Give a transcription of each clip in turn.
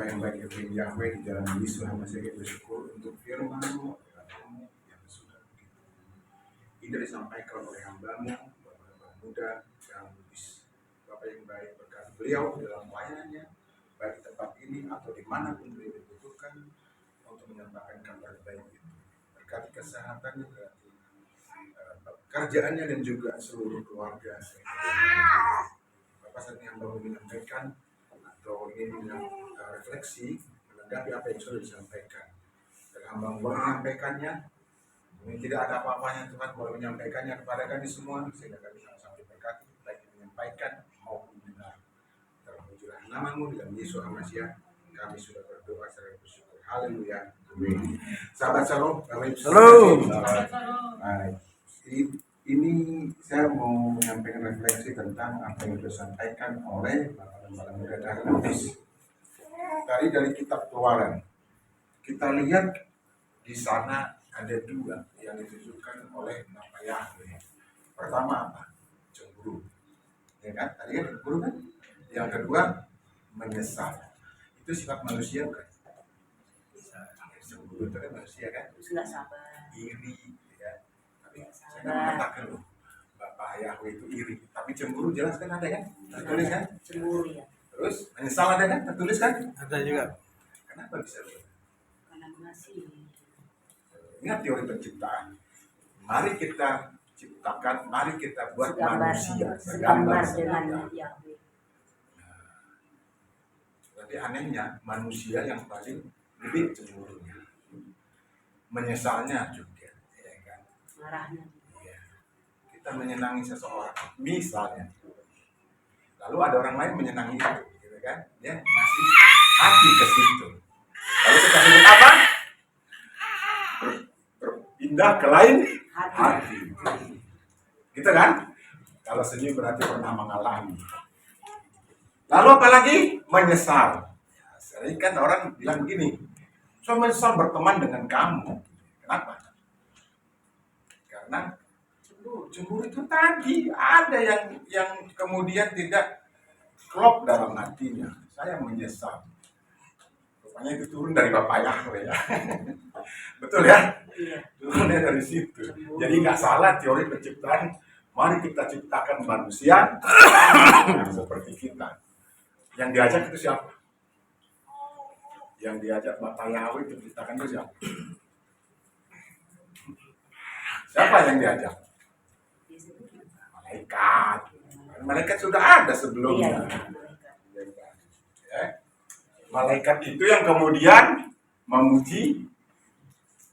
yang baik dari Yahweh di dalam Yesus, hamba saya bersyukur untuk firman-Mu yang sudah begitu indah disampaikan oleh hamba-Mu, Bapak muda yang Bapak yang baik, berkati beliau dalam pelayanannya, baik di tempat ini atau dimanapun beliau dibutuhkan untuk menyampaikan kabar baik itu. Berkati kesehatannya, berkati pekerjaannya dan juga seluruh keluarga. Bapak saat ini hamba menyampaikan atau ingin refleksi menanggapi apa yang sudah disampaikan. Dan hamba boleh menyampaikannya. Ini tidak ada apa-apanya Tuhan, boleh menyampaikannya kepada kami semua sehingga kami sama-sama diberkati baik menyampaikan maupun mendengar. Terpujilah nama-Mu dalam Yesus Al-Masih. Kami sudah berdoa secara bersyukur. Haleluya. Amin. Sahabat Shalom, Shalom. Baik. Ini saya mau menyampaikan refleksi tentang apa yang disampaikan oleh Bapak dan Bapak Muda Darnus. Tadi dari kitab Keluaran, kita lihat di sana ada dua yang ditujukan oleh Bapak Yahweh. Pertama apa? Cemburu. Ya kan? Tadi kan cemburu kan? Yang kedua menyesal. Itu sifat manusia kan? Cemburu itu kan manusia kan? Nggak sabar. Iri. Ya. Tapi saya kan mengatakan loh, Bapak Yahweh itu iri. Tapi cemburu jelas kan ada kan? Tertulis kan? Cemburu ya. Terus menyesal ada kan? Tertulis kan? Ada juga. Kenapa bisa begitu? Karena masih. Ingat teori penciptaan. Mari kita ciptakan, mari kita buat manusia segambar dengan Yahweh. Tapi anehnya manusia yang paling lebih cemburunya, menyesalnya juga, ya kan? Marahnya. Ya. Kita menyenangi seseorang, misalnya, lalu ada orang lain menyenangi itu, gitu kan? Dia ngasih hati ke situ. Lalu kita sebut apa? Berpindah ke lain hati. Gitu kan? Kalau senyum berarti pernah mengalami. Lalu apalagi menyesal. Ya, sering kan orang bilang begini, saya menyesal berteman dengan kamu. Kenapa? Karena cemburu itu tadi ada yang kemudian tidak klop dalam hatinya. Saya menyesal. Rupanya itu turun dari Bapak Yahweh ya. Betul ya? Iya. Turunnya dari situ. Jadi nggak salah teori penciptaan. Mari kita ciptakan manusia yang seperti kita. Yang diajak itu siapa? Yang diajak Bapak Yahweh itu ciptakan itu siapa? Siapa yang diajak? Malaikat. Malaikat sudah ada sebelumnya. Ya. Malaikat itu yang kemudian memuji.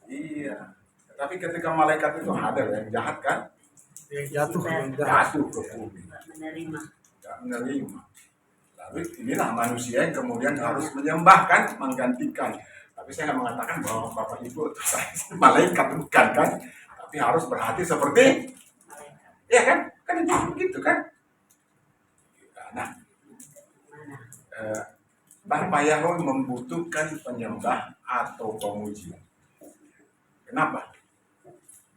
Iya. Tapi ketika malaikat itu ada yang jahat kan? Yang jatuh Jatuh ke bumi. Menerima. Tidak menerima. Lalu inilah manusia yang kemudian harus menyembah kan, menggantikan. Tapi saya nggak mengatakan bahwa Bapak Ibu malaikat bukan kan, tapi harus berhati seperti, ya kan? Kan itu begitu kan? Nah, Bapak Yahweh membutuhkan penyembah atau pemuji. Kenapa?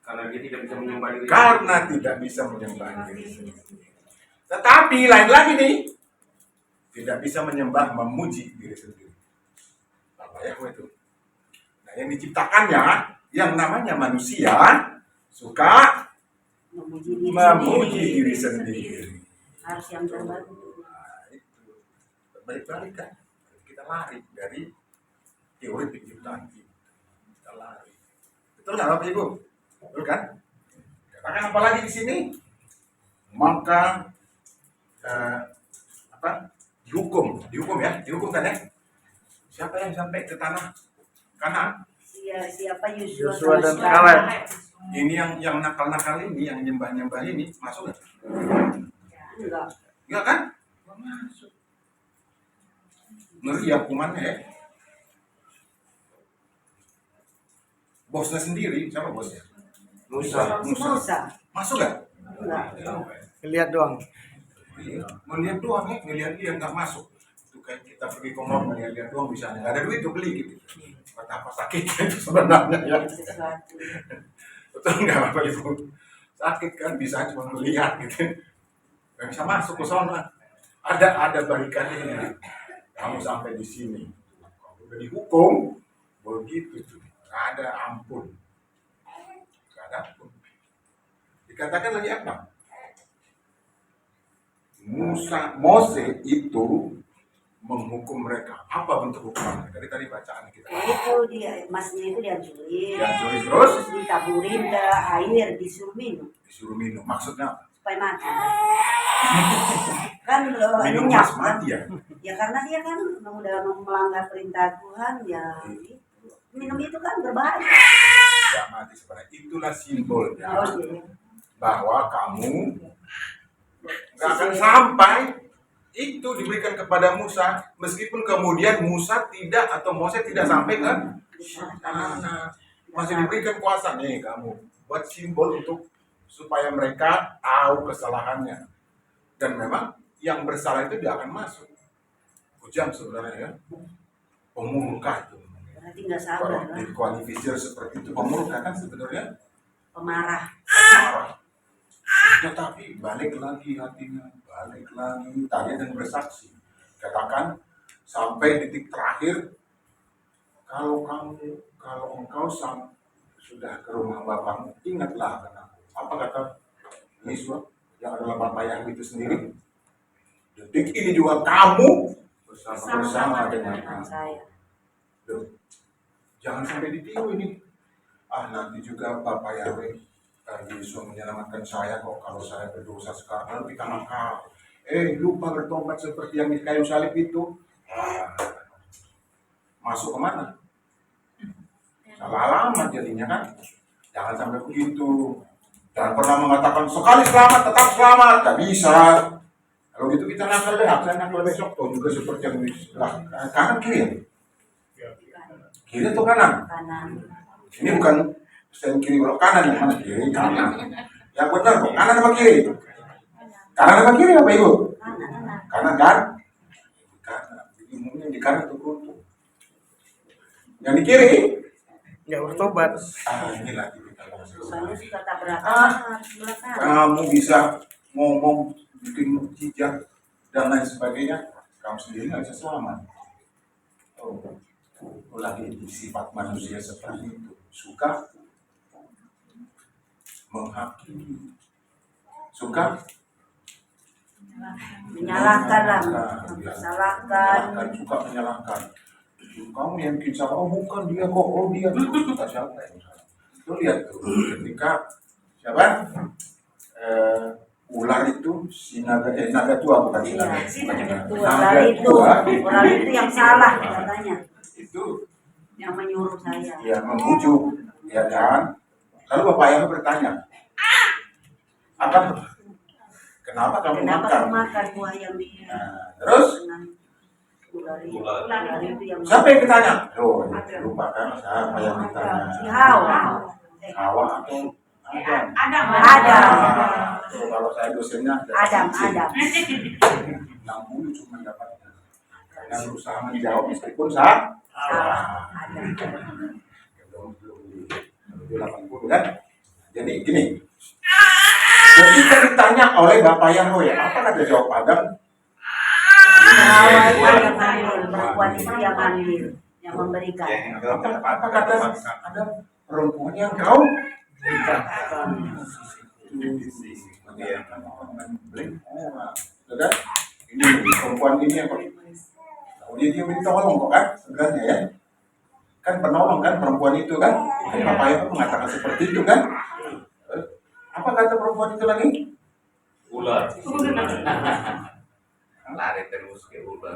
Karena dia tidak bisa menyembah diri. Karena tidak bisa menyembah diri sendiri. Tetapi lain lagi nih, tidak bisa menyembah memuji diri sendiri. Bapak Yahweh itu. Nah, yang diciptakannya, yang namanya manusia suka memuji diri sendiri. Harus yang terbaik. Nah, itu berbalik-balik kan. Kita lari dari teori penciptaan itu. Kita lari. Betul nggak Bapak Ibu? Betul kan? Katakan apa lagi di sini? Maka dihukum kan ya? Siapa yang sampai ke tanah Kanaan? Siapa Yosua dan Kaleb. Ini yang nakal-nakal ini, yang nyembah-nyembah ini masuk nggak? Enggak kan? Nggak masuk. Ngeri ya hukumannya ya. Bosnya sendiri, siapa bosnya? Musa. Masuk nggak? Lihat doang. Iya, melihat doang ya, ngelihat dia nggak masuk. Itu kayak kita pergi ke mall ngelihat doang bisa, nggak ada duit tuh beli gitu. Betapa sakitnya itu sebenarnya ya. Betul nggak Bapak Ibu? Sakit kan bisa cuma melihat gitu, nggak bisa masuk ke sana. Ada barikannya. Kamu sampai di sini, Sudah dihukum, begitu tuh. Nggak ada ampun. Nggak ada ampun. Dikatakan lagi apa? Mose itu menghukum mereka. Apa bentuk hukumannya? Tadi bacaan kita. Ya itu dia, masnya itu dihancurin. Dihancurin terus? Ditaburin ke air, disuruh minum. Disuruh minum. Maksudnya apa? Supaya mati. Kan Minum lenyap mas kan? mati ya? Ya karena dia kan udah melanggar perintah Tuhan ya. Gitu. Minum itu kan berbahaya. Tidak mati sebenarnya. Itulah simbolnya. Oh, iya. Bahwa kamu nggak akan sampai itu diberikan kepada Musa, meskipun kemudian Musa tidak atau Mose tidak sampai ke sana, masih diberikan kuasa nih kamu buat simbol untuk supaya mereka tahu kesalahannya, dan memang yang bersalah itu dia akan masuk kujam sebenarnya ya, pemurka itu. Berarti nggak sabar Kalau lah. dikualifikasi seperti itu pemurka kan sebenarnya Pemarah. marah. Tetapi balik lagi hatinya, balik lagi tanya dan bersaksi. Katakan sampai titik terakhir, kalau engkau sudah ke rumah bapakmu, ingatlah akan aku. Apa kata Yesus yang adalah bapak yang itu sendiri? Detik ini juga kamu bersama dengan saya. Duh, jangan sampai ditiru ini. Nanti juga Bapak Yahweh Yesus menyelamatkan saya kok kalau saya berdosa sekarang, lalu kita nakal. Lupa bertobat seperti yang di kayu salib itu. Masuk kemana? Salah alamat jadinya kan. Jangan sampai begitu. Jangan pernah mengatakan sekali selamat tetap selamat. Gak bisa. Kalau gitu kita nakal deh. Saya nakal besok tuh juga seperti yang di sebelah kanan kiri. Kiri atau kanan? Kanan. Ini bukan stand kiri belok kanan, yang mana kiri kanan. Yang benar kok, kanan apa kiri? Kanan apa kiri Bapak Ibu? Kanan kan? Kanan. Umumnya di kanan itu beruntung. Yang di kiri? Nggak bertobat. Inilah kita Soalnya suka tabrakan sebelah kanan. kamu bisa ngomong, bikin mukjizat dan lain sebagainya, kamu sendiri nggak bisa selamat. Lagi sifat manusia seperti itu, suka menghakimi, suka Menyalahkan lah, mempersalahkan. suka menyalahkan. Kamu yang bikin salah, bukan dia kok, dia kita siapa yang salah? Tuh lihat tuh, ketika siapa? Ular itu naga tua bukan Iya, naga ular itu yang salah katanya. itu Yang menyuruh saya. ya membujuk, ya kan? Lalu Bapak yang bertanya, kenapa kamu makan buah yang di terus ular itu yang siapa yang ditanya? Lupa kan siapa yang ditanya? si Hawa. Hawa atau Adam? Adam. Kalau saya dosennya Adam. 60 cuma dapatnya. Karena berusaha menjawab meskipun salah. Adam. Belum 80 kan? Jadi gini. Ketika ditanya oleh Bapak Yahweh, apa kata jawab Adam? Hawa itu yang ambil, perempuan itu yang ambil, yang memberikan. Apa kata Adam? Perempuan yang kau berikan. Ini perempuan ini yang dia minta tolong kok kan sebenarnya ya, kan penolong kan perempuan itu kan, Bapak Yahweh mengatakan seperti itu kan. Apa kata perempuan itu lagi? Ular. Lari terus ke ular.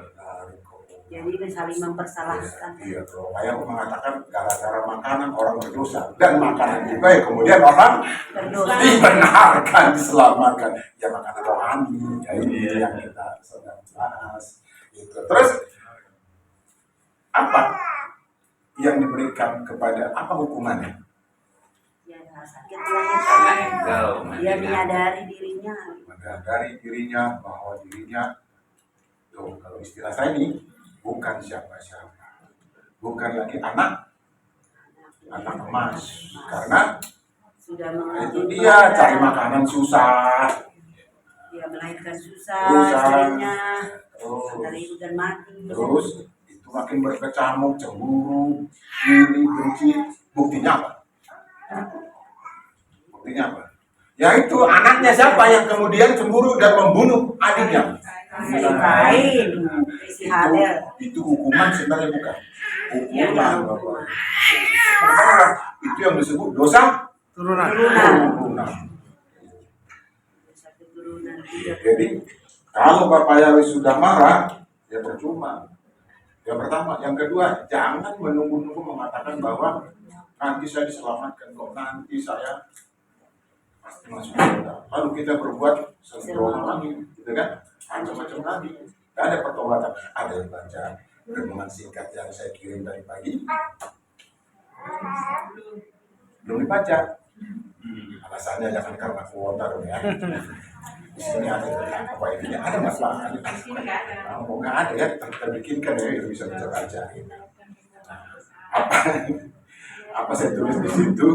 Jadi saling mempersalahkan. Iya, kalau saya mengatakan gara-gara makanan orang berdosa dan makanan juga ya kemudian orang Berdosa. dibenarkan, diselamatkan. Ya makanan rohani, ya ini yang kita sedang bahas. Gitu. Terus apa yang diberikan kepada apa hukumannya? Ya sakit lahir. Dia menyadari dirinya. Menyadari dirinya bahwa dirinya, tuh kalau istilah saya ini bukan siapa-siapa, bukan lagi anak emas, karena Sudah itu dia cari makanan susah, dia melahirkan susah, istrinya terus dari ibu dan mati. itu semakin berkecamuk, cemburu, iri, benci. Buktinya apa? Buktinya apa? Yaitu anaknya siapa yang kemudian cemburu dan membunuh adiknya? Si Kain, si Habel. Itu hukuman sebenarnya bukan? Hukuman. Bapak. Itu yang disebut dosa Turunan. turunan. Jadi kalau Bapak Yawi sudah marah, ya percuma. Yang pertama, yang kedua, jangan menunggu-nunggu mengatakan bahwa nanti saya diselamatkan kok, nanti saya pasti masuk surga. Lalu kita berbuat sembrono lagi, gitu kan? Macam-macam lagi. Tidak ada pertobatan. Ada yang baca renungan singkat yang saya kirim dari pagi, belum dibaca. Alasannya jangan karena kuota dong ya. Di sini ada apa ini? Ada masalah. Oh, nggak ada ya, terbikinkan ya, bisa baca. Apa saya tulis di situ?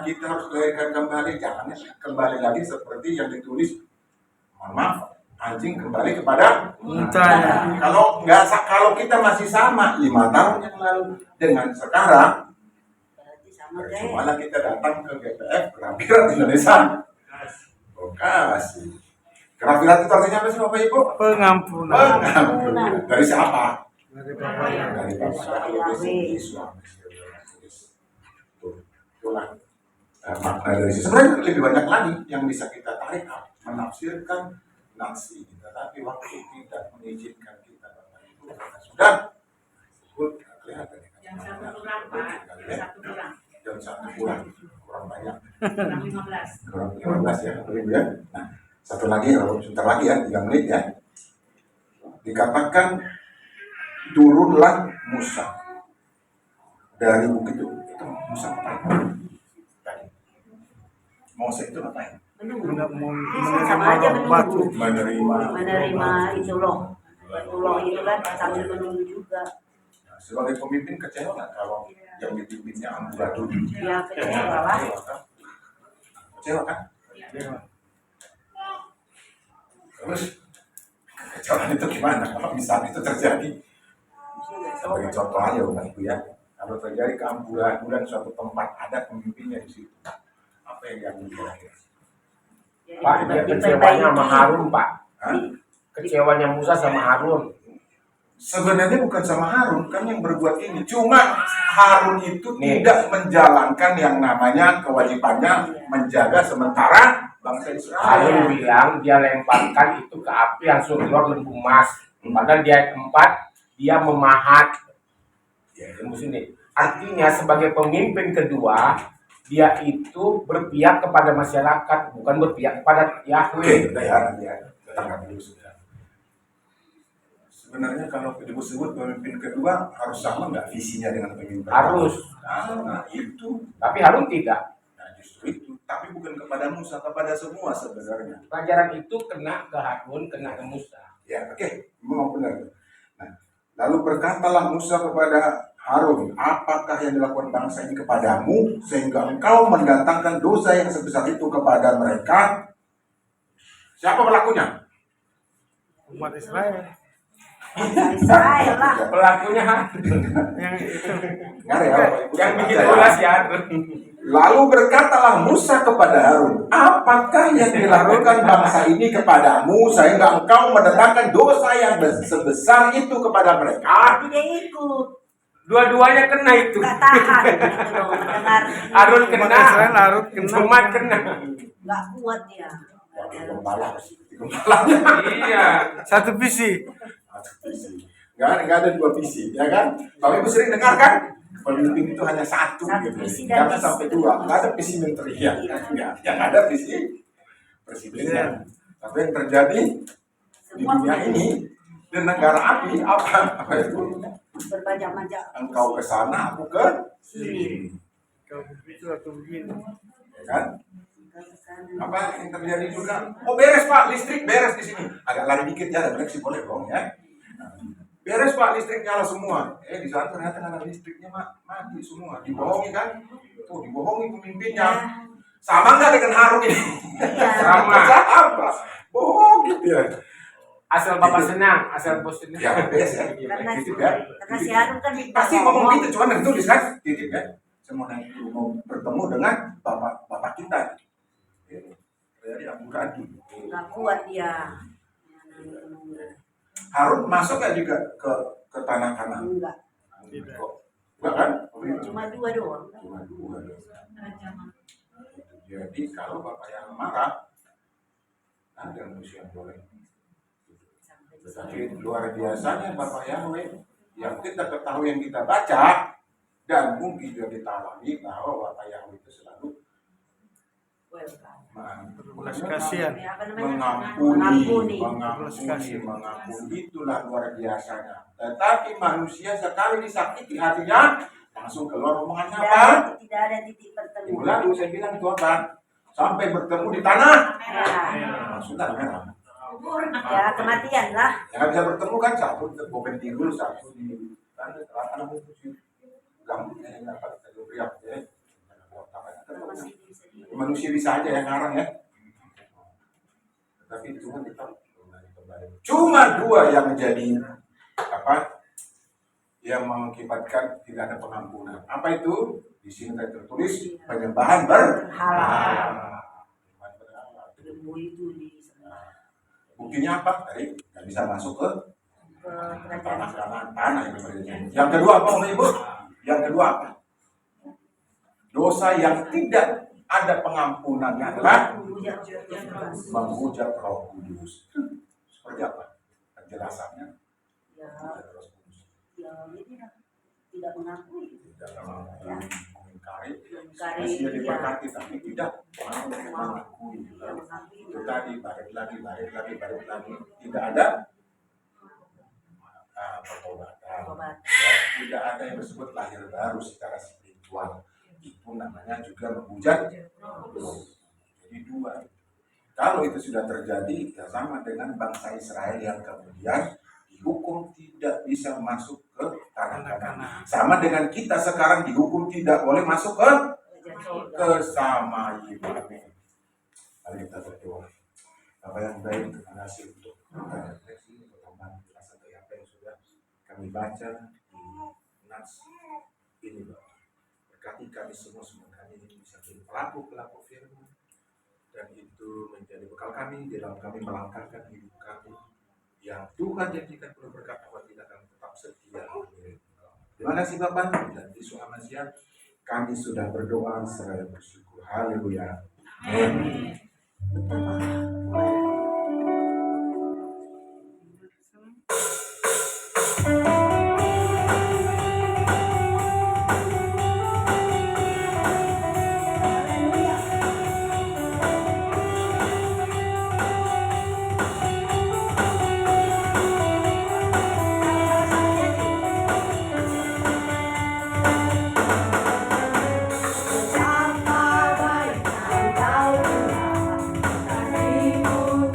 Kita harus lahirkan kembali, jangan kembali lagi seperti yang ditulis. Mohon maaf, anjing kembali kepada Mutanya. Kalau kita masih sama 5 tahun yang lalu dengan sekarang, percuma kita datang ke GPF Kerapiran Indonesia. Kasih. Kerapiran itu artinya apa sih Bapak Ibu? Pengampunan. Pengampunan. Dari siapa? Dari Bapak Yawi. Dari Bapak Yawi. Itulah makna dari situ. Sebenarnya lebih banyak lagi yang bisa kita tarik menafsirkan nafsi kita, tapi waktu tidak mengizinkan kita Bapak Ibu karena sudah kelihatan ya. Jam 1 kurang Pak, Jam 1 kurang banyak. kurang 15. Kurang 15 ya, belum ya. Nah, satu lagi, sebentar lagi ya, 3 menit ya. Dikatakan turunlah Musa dari bukit itu. Itu Musa ngapain? Musa itu ngapain? Sama aja batu. menerima itu loh. Loh itu kan sambil menunggu juga. Nah, sebagai pemimpin kecewa nggak kalau yang dipimpinnya amburadul? Ya kecewa lah. Kecewa kan? Terus kecewaan itu gimana? Kalau misalnya itu terjadi? Sebagai contoh aja Bapak Ibu ya. Kalau terjadi keamburadul suatu tempat ada pemimpinnya di situ, apa yang diambil kira-kira? Pak, dia kecewanya sama Harun, Pak. Kecewanya Musa sama Harun. Sebenarnya bukan sama Harun, kan yang berbuat ini. Cuma Harun itu tidak menjalankan yang namanya kewajibannya menjaga sementara bangsa Israel. Harun bilang dia lemparkan itu ke api langsung keluar lembu emas. Padahal dia tempat dia memahat. Ya, lembu sini. Artinya sebagai pemimpin kedua, dia itu berpihak kepada masyarakat, bukan berpihak kepada Yahweh. Oke, ya, tangkap dulu sudah. Sebenarnya kalau disebut pemimpin kedua harus sama nggak visinya dengan pemimpin pertama? Harus. Nah, itu. Tapi Harun tidak. Nah, justru itu. Tapi bukan kepada Musa, kepada semua sebenarnya. Pelajaran itu kena ke Harun, kena ke Musa. Ya, oke, memang benar. Nah, lalu berkatalah Musa kepada Harun, apakah yang dilakukan bangsa ini kepadamu sehingga engkau mendatangkan dosa yang sebesar itu kepada mereka? Siapa pelakunya? Umat Israel. Israel lah. Pelakunya Yang itu. Nggak ada ya, Bapak Ibu? yang bikin Baca ya. ulas ya Harun. Lalu berkatalah Musa kepada Harun, apakah yang dilakukan bangsa ini kepadamu sehingga engkau mendatangkan dosa yang sebesar itu kepada mereka? Tapi dia ikut. Dua-duanya kena itu. Gak tahan gitu loh. Dengar. Harun Umat kena, Israel Harun kena. umat kena. Gak kuat dia. Gembala. Iya. Satu visi. Nggak ada dua visi, ya kan? Bapak Ibu sering dengar kan? Pemimpin itu hanya satu gitu. visi dan Nggak misi. sampai dua. Nggak ada visi menteri ya. Nggak. Yang ada visi presiden. Tapi yang terjadi di dunia ini di negara api apa itu? Berbajak-bajak. Engkau ke sana, aku ke sini. Kau begitu atau begini. Ya kan? Apa yang terjadi juga? Oh beres Pak, listrik beres di sini. Agak lari dikit ya, ada sih boleh dong ya. Beres Pak, listrik nyala semua. Di sana ternyata nggak ada listriknya mati semua. Dibohongi kan? Tuh dibohongi pemimpinnya. Sama nggak dengan Harun ini? Iya. Sama. Sama. Bohong gitu ya. Asal Bapak senang, asal bos senang. Ya bebas ya. Karena Titip ya. karena si Harun kan minta Pasti ngomong gitu, cuman yang tulis kan titip ya. Saya mau bertemu dengan bapak kita. Jadi Abu Radi. nggak kuat dia. Harun masuk ya juga ke tanah kanan. Enggak, Tidak. Enggak kan? cuma dua doang. Cuma dua. Jadi kalau bapak yang marah, ada manusia yang boleh. Tetapi luar biasanya bapak yang kita ketahui, yang kita baca, dan mungkin juga kita alami bahwa bapak Yahweh itu selalu Belas kasihan. mengampuni. Mengampuni. Itulah luar biasanya. Tetapi manusia sekali disakiti hatinya, langsung keluar omongannya apa? Tidak ada titik Minggu pertemuan. lalu saya bilang itu apa? Sampai bertemu di tanah, Ya, sudah merah. ya kematian lah. Yang bisa bertemu kan satu di Boben Tigul, satu di apa namanya itu gambutnya yang apa tadi priak ya. Masih bisa di- Manusia bisa aja yang ngarang ya. Tapi Tuhan tetap cuma dua yang menjadi apa? Yang mengakibatkan tidak ada pengampunan. Apa itu? Di sini tertulis penyembahan berhala. ilmu itu disembah Buktinya apa? Tadi nggak bisa masuk ke ke kerajaan. tanah yang berbeda. Yang kedua apa, Bapak Ibu? Yang kedua apa? Dosa yang tidak ada pengampunannya adalah menghujat Roh Kudus. Seperti apa? Penjelasannya? Ya, ya ini lah. Tidak mengakui. Tidak mengingkari. Mengingkari, Mestinya ya. diberkati, tapi tidak mengakui. Tidak mengakui. Itu tadi balik lagi. Tidak ada pertobatan. Obat. Ya, tidak ada yang disebut lahir baru secara spiritual. Itu namanya juga menghujat. Jadi dua. Kalau itu sudah terjadi, ya sama dengan bangsa Israel yang kemudian dihukum tidak bisa masuk ke tanah Kanaan. Sama dengan kita sekarang dihukum tidak boleh masuk ke sama Ibrahim. Mari kita berdoa. Apa yang baik, terima kasih untuk refleksi pertemuan penjelasan dari apa yang sudah kami baca di Nas ini, Bapak. Berkati kami semua kami bisa menjadi pelaku firman, dan itu menjadi bekal kami dalam kami melangkahkan hidup kami yang Tuhan jadikan penuh berkat bahwa kita akan tetap setia. Terima kasih Bapak, dan di Suhamasia kami sudah berdoa seraya bersyukur. Haleluya. Amin. Betapa baik Engkau Tuhan, kasih-Mu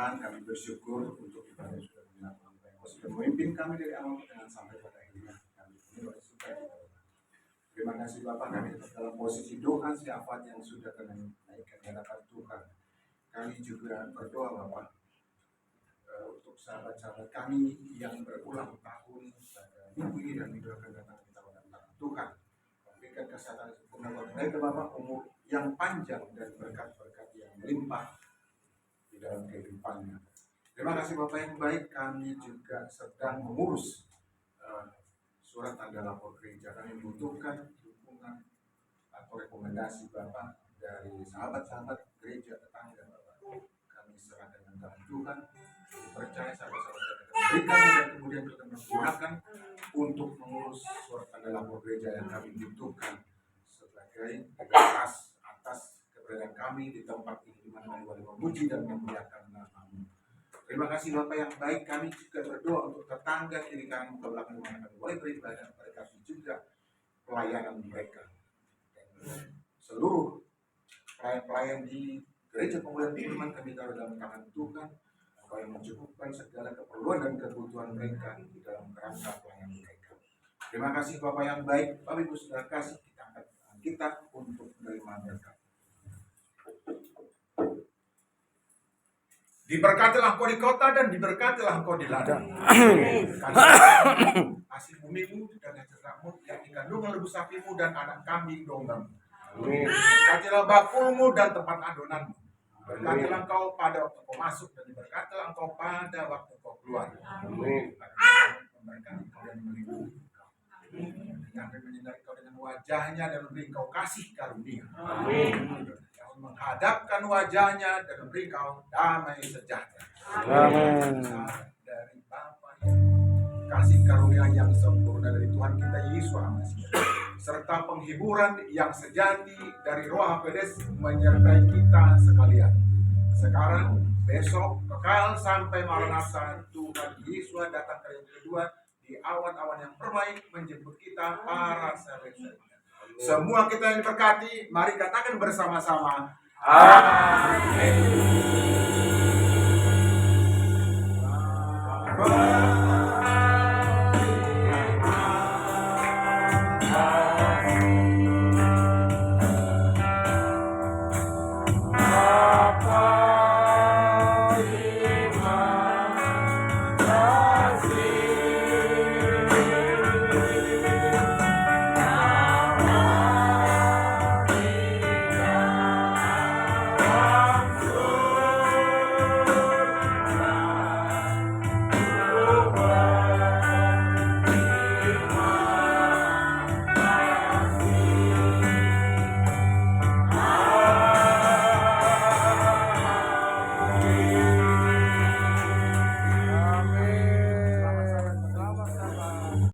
Tuhan, kami bersyukur untuk ibadah yang sudah dilakukan oleh Engkau, sudah memimpin kami dari awal dengan sampai pada akhirnya. Kami penuh bersyukur. Terima kasih Bapak, kami tetap dalam posisi doa syafaat yang sudah kami naikkan di hadapan Tuhan. Kami juga berdoa Bapak untuk sahabat-sahabat kami yang berulang tahun pada minggu ini dan minggu akan datang kita berdoa Tuhan memberikan kesehatan sempurna buat mereka Bapak, umur yang panjang dan berkat-berkat yang melimpah di dalam kehidupannya. Terima kasih Bapak yang baik, kami juga sedang mengurus surat tanda lapor gereja. Kami membutuhkan dukungan atau rekomendasi Bapak dari sahabat-sahabat gereja tetangga Bapak. Kami serahkan dengan tangan Tuhan, percaya sahabat-sahabat kita berikan dan kemudian kita menggunakan untuk mengurus surat tanda lapor gereja yang kami butuhkan sebagai atas keberadaan kami di tempat ini di mana kami boleh memuji dan memuliakan nama-Mu. Terima kasih Bapak yang baik, kami juga berdoa untuk tetangga kiri kanan ke belakang mana kami boleh beribadah, berkati juga pelayanan mereka. Dan seluruh pelayan-pelayan di Gereja Pemulihan Iman kami taruh dalam tangan Tuhan, supaya mencukupkan segala keperluan dan kebutuhan mereka di dalam kerangka pelayanan mereka. Terima kasih Bapak yang baik, Bapak Ibu Saudara kasih kita angkat tangan kita untuk menerima berkat. Diberkatilah engkau di kota dan diberkatilah engkau di ladang. Hasil bumimu dan hasil yang dikandung lebu sapimu dan anak kambing dombamu. Berkatilah bakulmu dan tempat adonanmu. Berkatilah engkau pada waktu kau masuk dan diberkatilah engkau pada waktu kau keluar. Memberkati engkau dan melindungi engkau. Yang menyinari engkau dengan wajahnya dan memberi engkau kasih karunia. Menghadapkan wajahnya dan memberi kau damai sejahtera. Amin. Dari Bapa yang kasih karunia yang sempurna dari Tuhan kita Yesus Almasih, serta penghiburan yang sejati dari Roh Kudus menyertai kita sekalian. Sekarang, besok, kekal sampai Maranatha, Tuhan Yesus datang kali yang kedua di awan-awan yang permai menjemput kita para sahabat-sahabat. Semua kita yang diberkati, mari katakan bersama-sama. Amin.